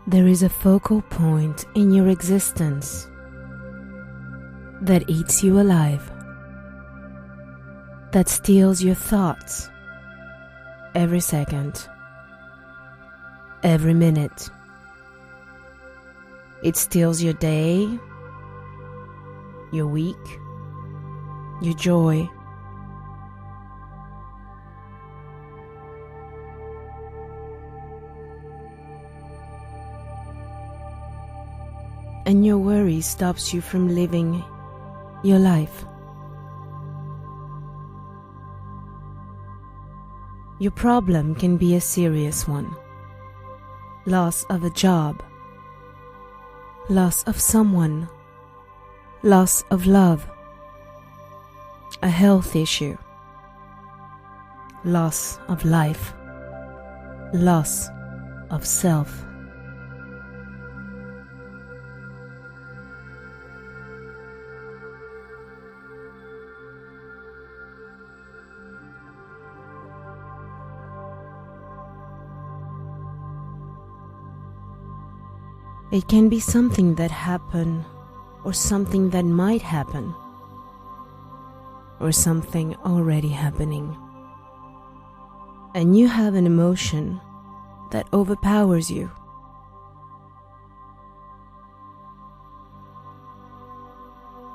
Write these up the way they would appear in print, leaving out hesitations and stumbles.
There is a focal point in your existence that eats you alive, that steals your thoughts every second, every minute. It steals your day, your week, your joy. And your worry stops you from living your life. Your problem can be a serious one. Loss of a job, loss of someone, loss of love, a health issue, loss of life, loss of self. It can be something that happened, or something that might happen, or something already happening. And you have an emotion that overpowers you.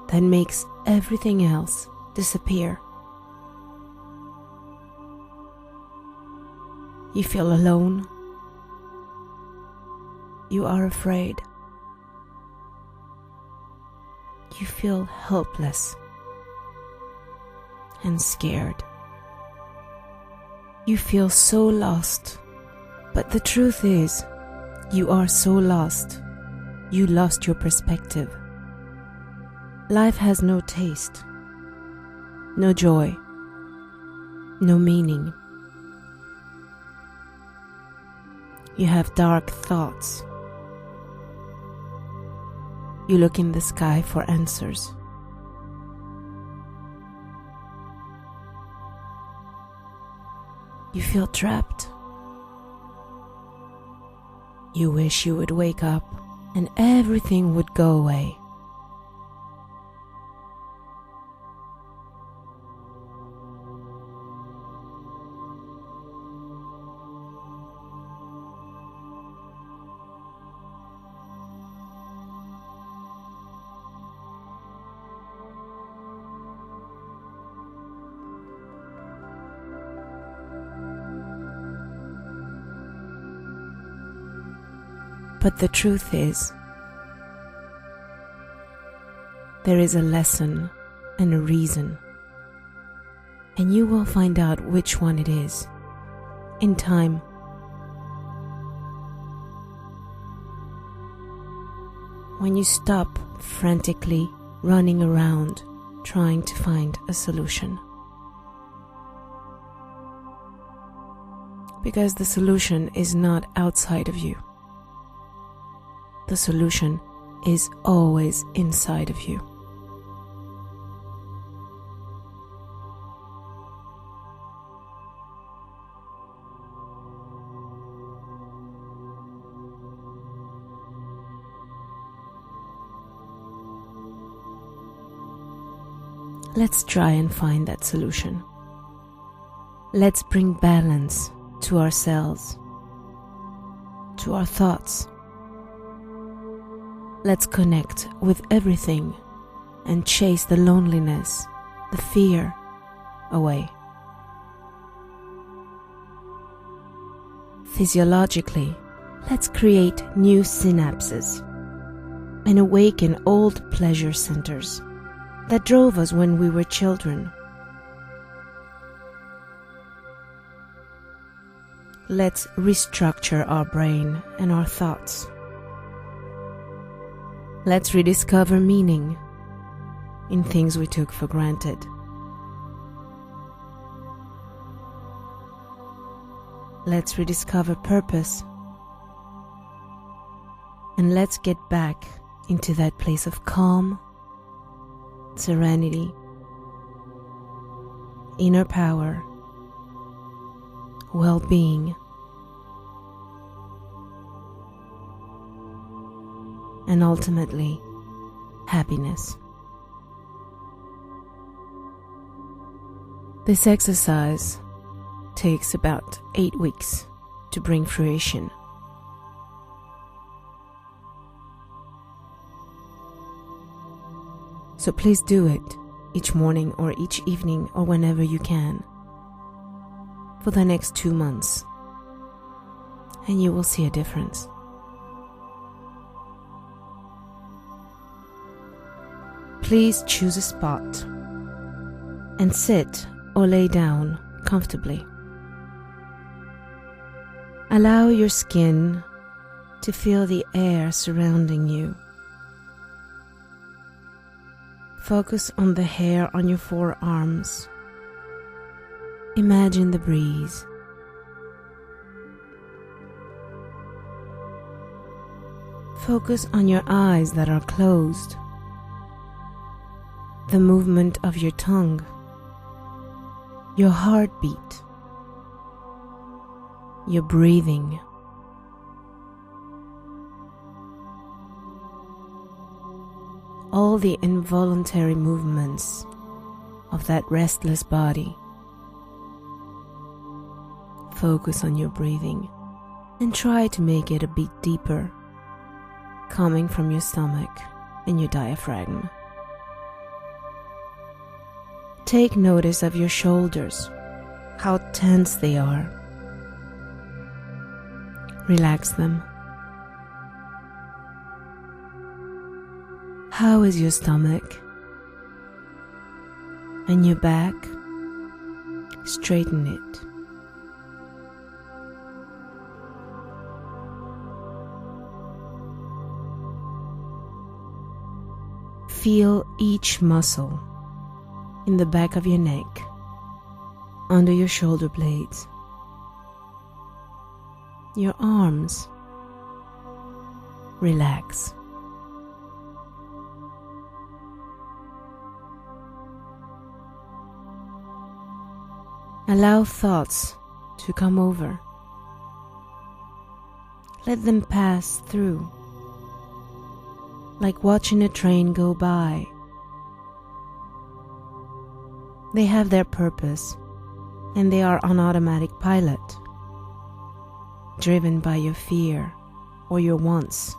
That makes everything else disappear. You feel alone. You are afraid. You feel helpless and scared. You feel so lost, but the truth is, you are so lost. You lost your perspective. Life has no taste, no joy, no meaning. You have dark thoughts. You look in the sky for answers. You feel trapped. You wish you would wake up and everything would go away. But the truth is, there is a lesson and a reason, and you will find out which one it is in time. When you stop frantically running around trying to find a solution. Because the solution is not outside of you. The solution is always inside of you. Let's try and find that solution. Let's bring balance to ourselves, to our thoughts. Let's connect with everything and chase the loneliness, the fear away. Physiologically, let's create new synapses and awaken old pleasure centers that drove us when we were children. Let's restructure our brain and our thoughts. Let's rediscover meaning in things we took for granted. Let's rediscover purpose. And let's get back into that place of calm, serenity, inner power, well-being, and ultimately happiness. This exercise takes about 8 weeks to bring fruition. So please do it each morning or each evening or whenever you can for the next 2 months, and you will see a difference. Please choose a spot and sit or lay down comfortably. Allow your skin to feel the air surrounding you. Focus on the hair on your forearms. Imagine the breeze. Focus on your eyes that are closed, the movement of your tongue, your heartbeat, your breathing. All the involuntary movements of that restless body. Focus on your breathing and try to make it a bit deeper, coming from your stomach and your diaphragm. Take notice of your shoulders, how tense they are. Relax them. How is your stomach? And your back? Straighten it. Feel each muscle in the back of your neck, under your shoulder blades, your arms. Relax. Allow thoughts to come over. Let them pass through, like watching a train go by. They have their purpose, and they are on automatic pilot, driven by your fear or your wants.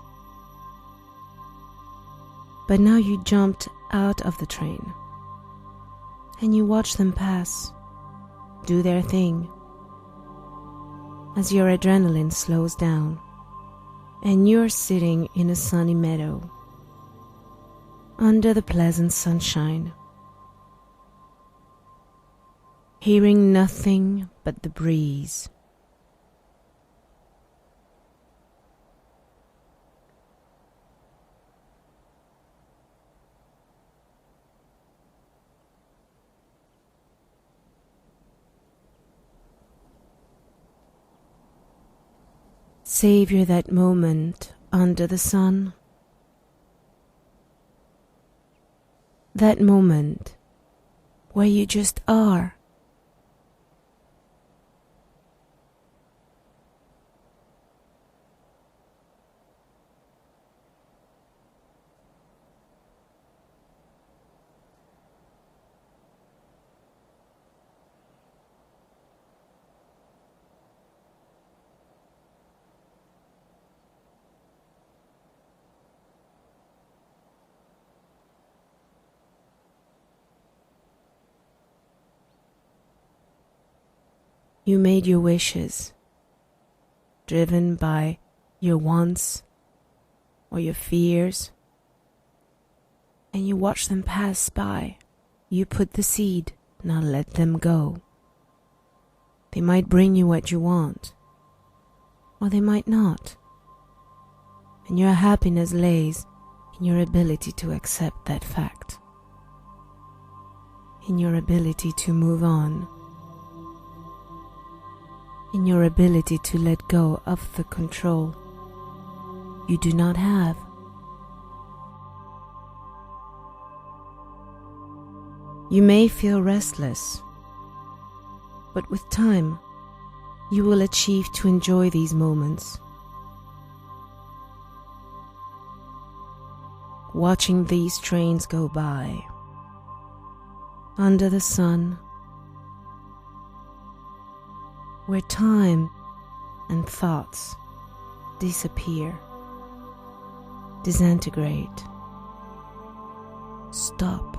But now you jumped out of the train, and you watch them pass, do their thing, as your adrenaline slows down, and you're sitting in a sunny meadow, under the pleasant sunshine, hearing nothing but the breeze. Savor that moment under the sun. That moment where you just are. You made your wishes, driven by your wants or your fears, and you watch them pass by. You put the seed, now let them go. They might bring you what you want, or they might not. And your happiness lays in your ability to accept that fact, in your ability to move on, in your ability to let go of the control you do not have. You may feel restless, but with time, you will achieve to enjoy these moments. watching these trains go by, under the sun, where time and thoughts disappear, disintegrate, stop,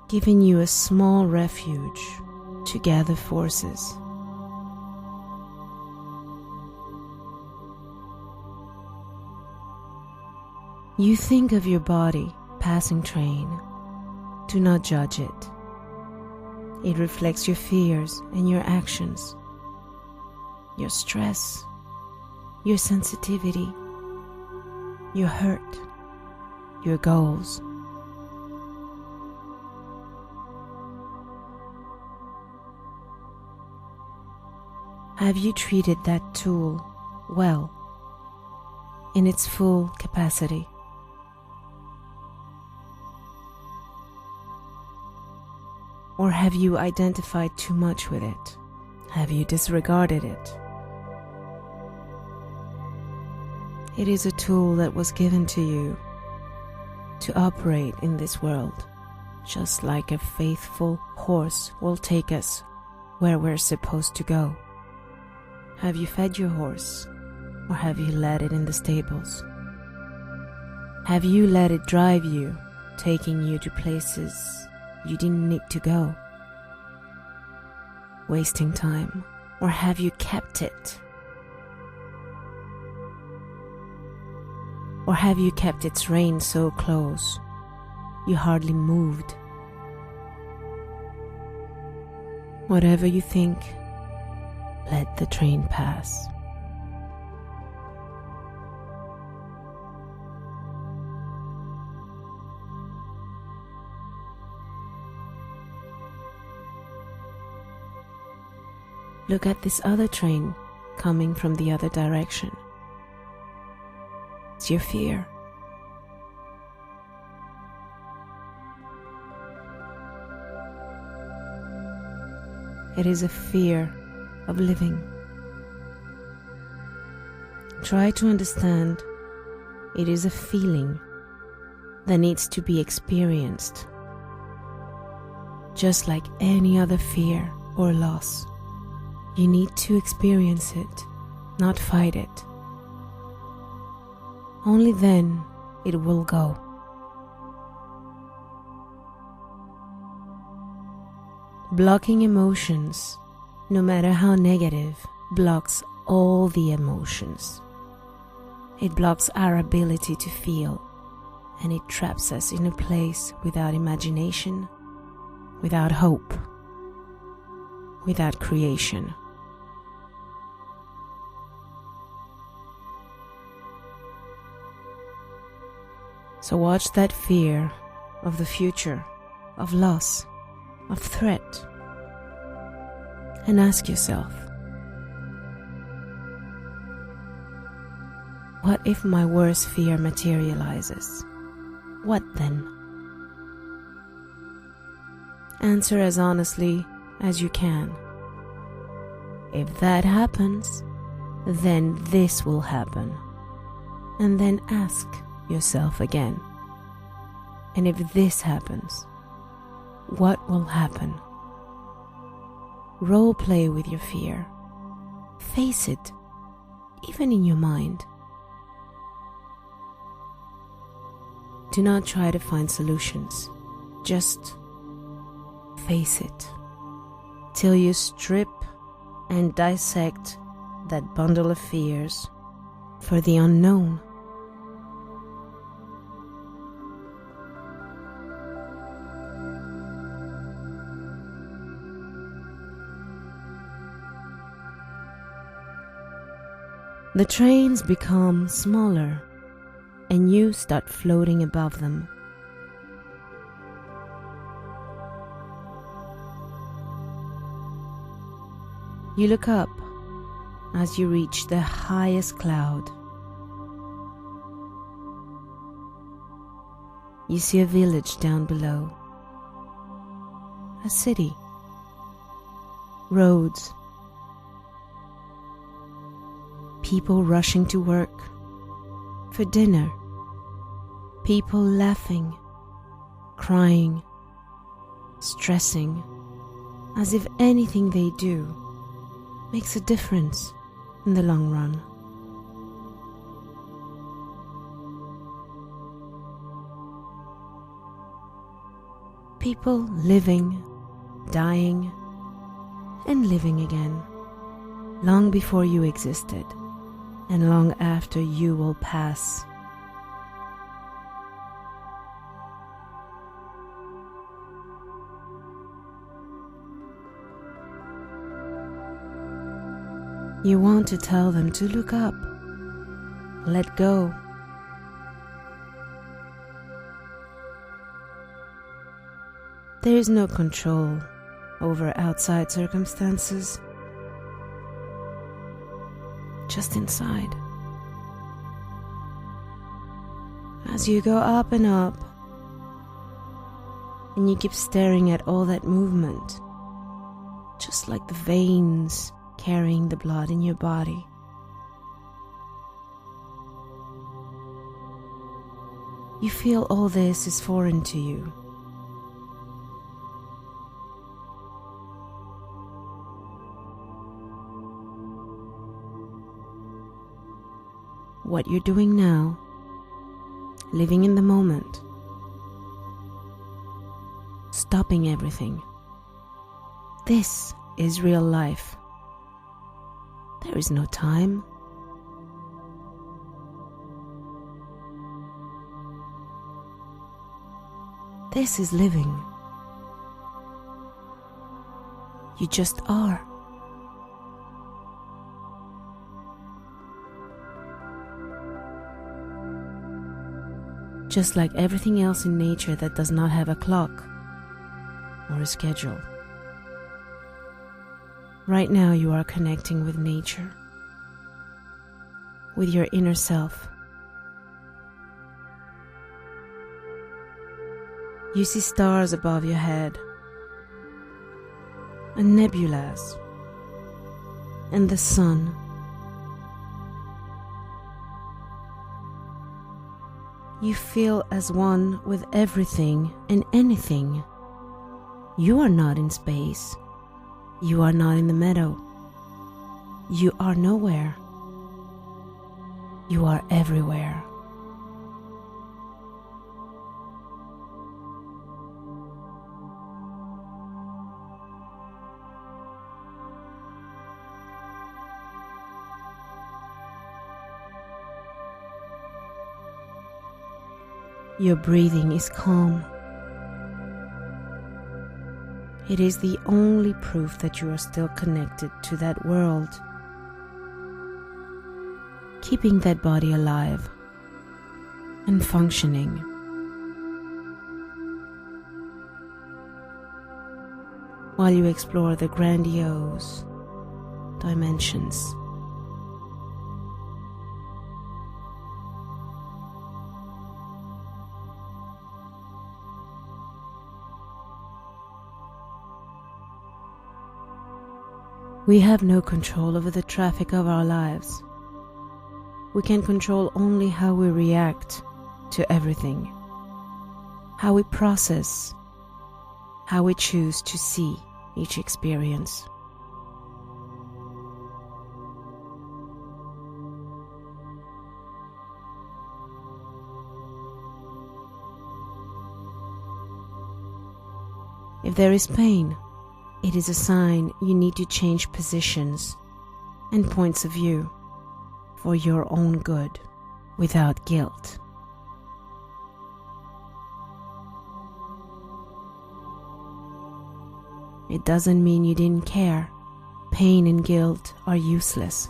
giving you a small refuge to gather forces. You think of your body, passing train. Do not judge it. It reflects your fears and your actions, your stress, your sensitivity, your hurt, your goals. Have you treated that tool well, in its full capacity? Or have you identified too much with it? Have you disregarded it? It is a tool that was given to you to operate in this world, just like a faithful horse will take us where we're supposed to go. Have you fed your horse, or have you let it in the stables? Have you let it drive you, taking you to places you didn't need to go, wasting time? Or have you kept it? Or have you kept its rein so close you hardly moved? Whatever you think, let the train pass. Look at this other train coming from the other direction. It's your fear. It is a fear of living. Try to understand it is a feeling that needs to be experienced, just like any other fear or loss. You need to experience it, not fight it. Only then it will go. Blocking emotions, no matter how negative, blocks all the emotions. It blocks our ability to feel, and it traps us in a place without imagination, without hope, without creation. So watch that fear of the future, of loss, of threat, and ask yourself, what if my worst fear materializes? What then? Answer as honestly as you can. If that happens, then this will happen. And then ask yourself again, and if this happens, what will happen? Role play with your fear. Face it, even in your mind. Do not try to find solutions. Just face it till you strip and dissect that bundle of fears for the unknown. The trains become smaller, and you start floating above them. You look up as you reach the highest cloud. You see a village down below, a city, roads, People rushing to work, for dinner, people laughing, crying, stressing, as if anything they do makes a difference in the long run. People living, dying, and living again, long before you existed, and long after you will pass. You want to tell them to look up, let go. There is no control over outside circumstances, just inside. As you go up and up, and you keep staring at all that movement, just like the veins carrying the blood in your body. You feel all this is foreign to you. What you're doing now, living in the moment, stopping everything. This is real life. There is no time. This is living. You just are. Just like everything else in nature that does not have a clock or a schedule. Right now you are connecting with nature, with your inner self. You see stars above your head, and nebulas, and the sun. You feel as one with everything and anything. You are not in space. You are not in the meadow. You are nowhere. You are everywhere. Your breathing is calm. It is the only proof that you are still connected to that world, keeping that body alive and functioning. While you explore the grandiose dimensions. We have no control over the traffic of our lives. We can control only how we react to everything, how we process, how we choose to see each experience. If there is pain, it is a sign you need to change positions and points of view for your own good without guilt. It doesn't mean you didn't care. Pain and guilt are useless.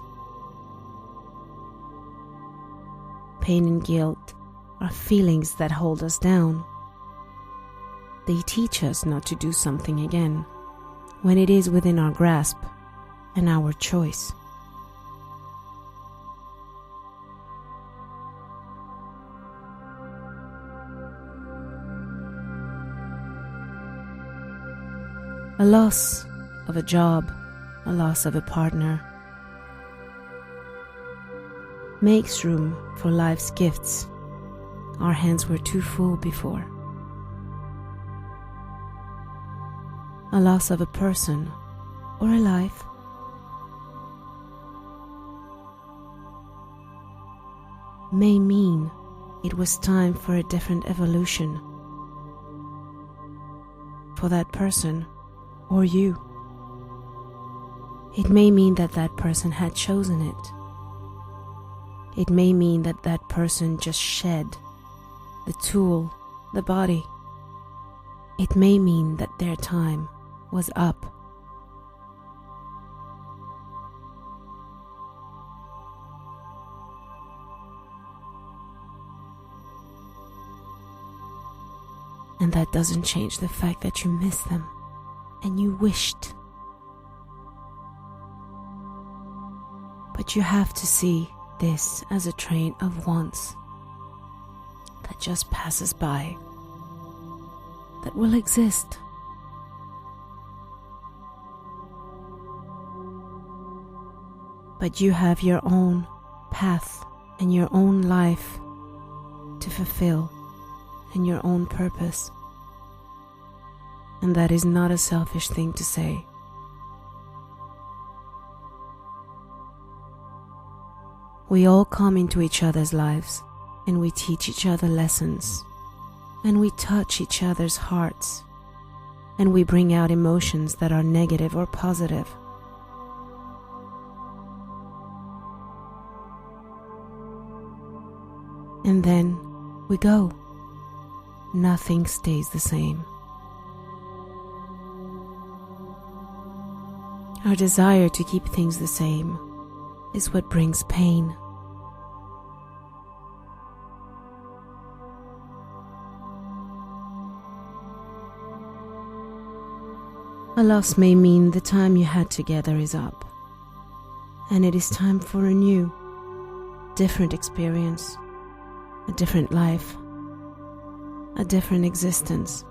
Pain and guilt are feelings that hold us down. They teach us not to do something again when it is within our grasp and our choice. A loss of a job, a loss of a partner, makes room for life's gifts. Our hands were too full before. A loss of a person or a life may mean it was time for a different evolution for that person or you. It may mean that that person had chosen it. It may mean that that person just shed the tool, the body. It may mean that their time was up. And that doesn't change the fact that you miss them and you wished. But you have to see this as a train of wants that just passes by, that will exist. But you have your own path and your own life to fulfill and your own purpose. And that is not a selfish thing to say. We all come into each other's lives and we teach each other lessons and we touch each other's hearts and we bring out emotions that are negative or positive. And then we go. Nothing stays the same. Our desire to keep things the same is what brings pain. A loss may mean the time you had together is up, and it is time for a new, different experience, a different life, a different existence.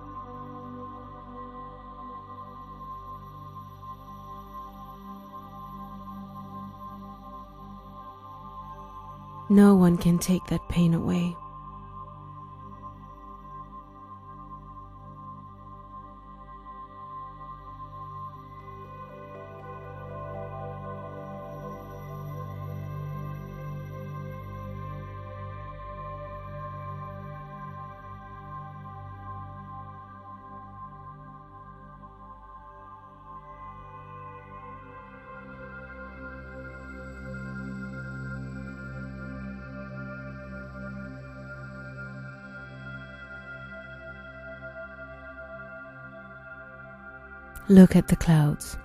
No one can take that pain away. Look at the clouds.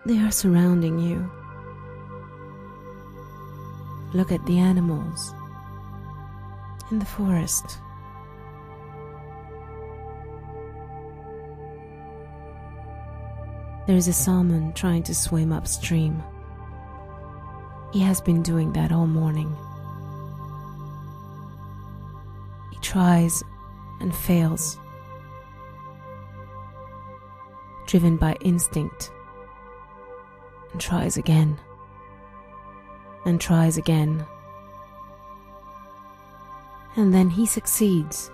They are surrounding you. Look at the animals in the forest. There is a salmon trying to swim upstream. He has been doing that all morning. He tries and fails, driven by instinct, and tries again, and tries again. And then he succeeds.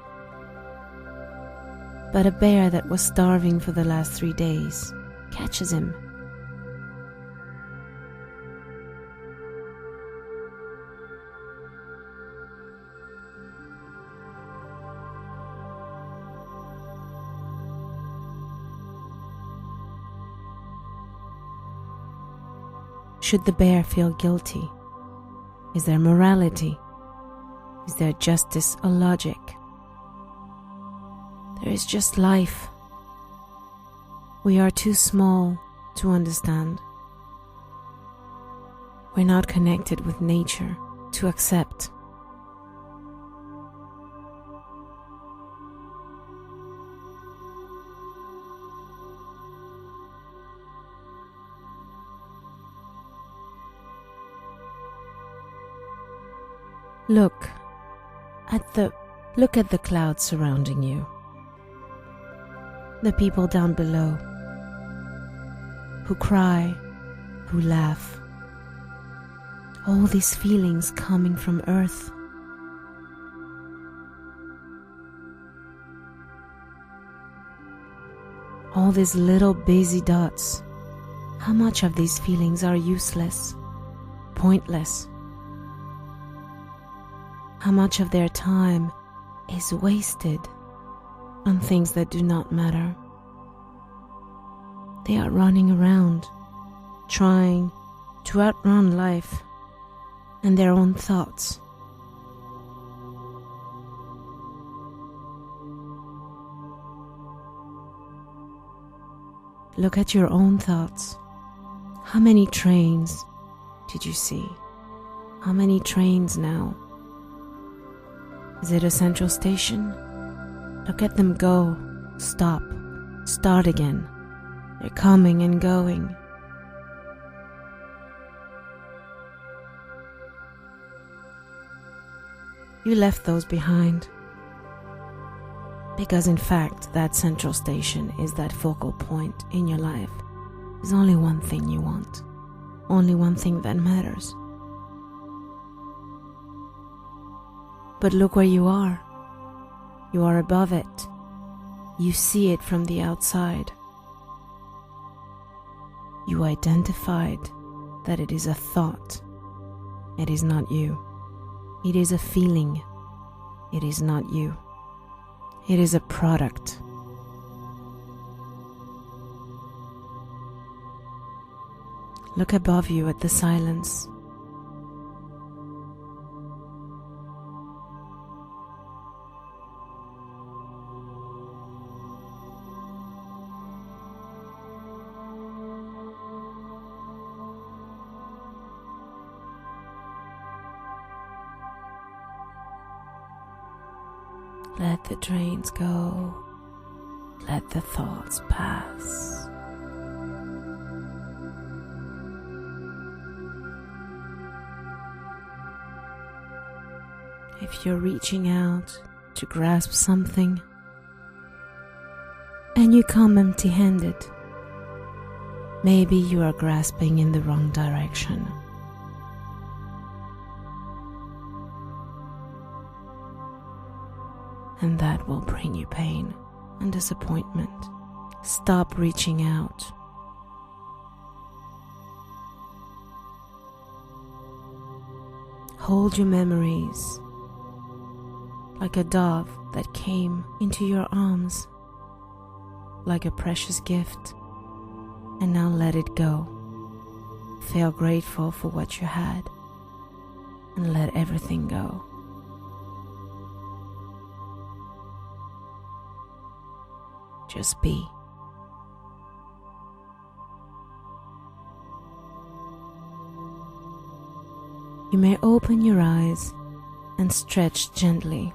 But a bear that was starving for the last 3 days catches him. Should the bear feel guilty? Is there morality? Is there justice or logic? There is just life. We are too small to understand. We're not connected with nature to accept. Look at the clouds surrounding you. The people down below who cry, who laugh, All these feelings coming from earth. All these little busy dots. How much of these feelings are useless, pointless? How much of their time is wasted on things that do not matter? They are running around, trying to outrun life and their own thoughts. Look at your own thoughts. How many trains did you see? How many trains now? Is it a central station? Look at them go, stop, start again. They're coming and going. You left those behind. Because in fact, that central station is that focal point in your life. There's only one thing you want. Only one thing that matters. But look where you are. You are above it. You see it from the outside. You identified that it is a thought. It is not you. It is a feeling. It is not you. It is a product. Look above you at the silence. Let the trains go. Let the thoughts pass. If you're reaching out to grasp something and you come empty-handed, maybe you are grasping in the wrong direction. And that will bring you pain and disappointment. Stop reaching out. Hold your memories like a dove that came into your arms, like a precious gift, and now let it go. Feel grateful for what you had and let everything go. Just be. You may open your eyes and stretch gently.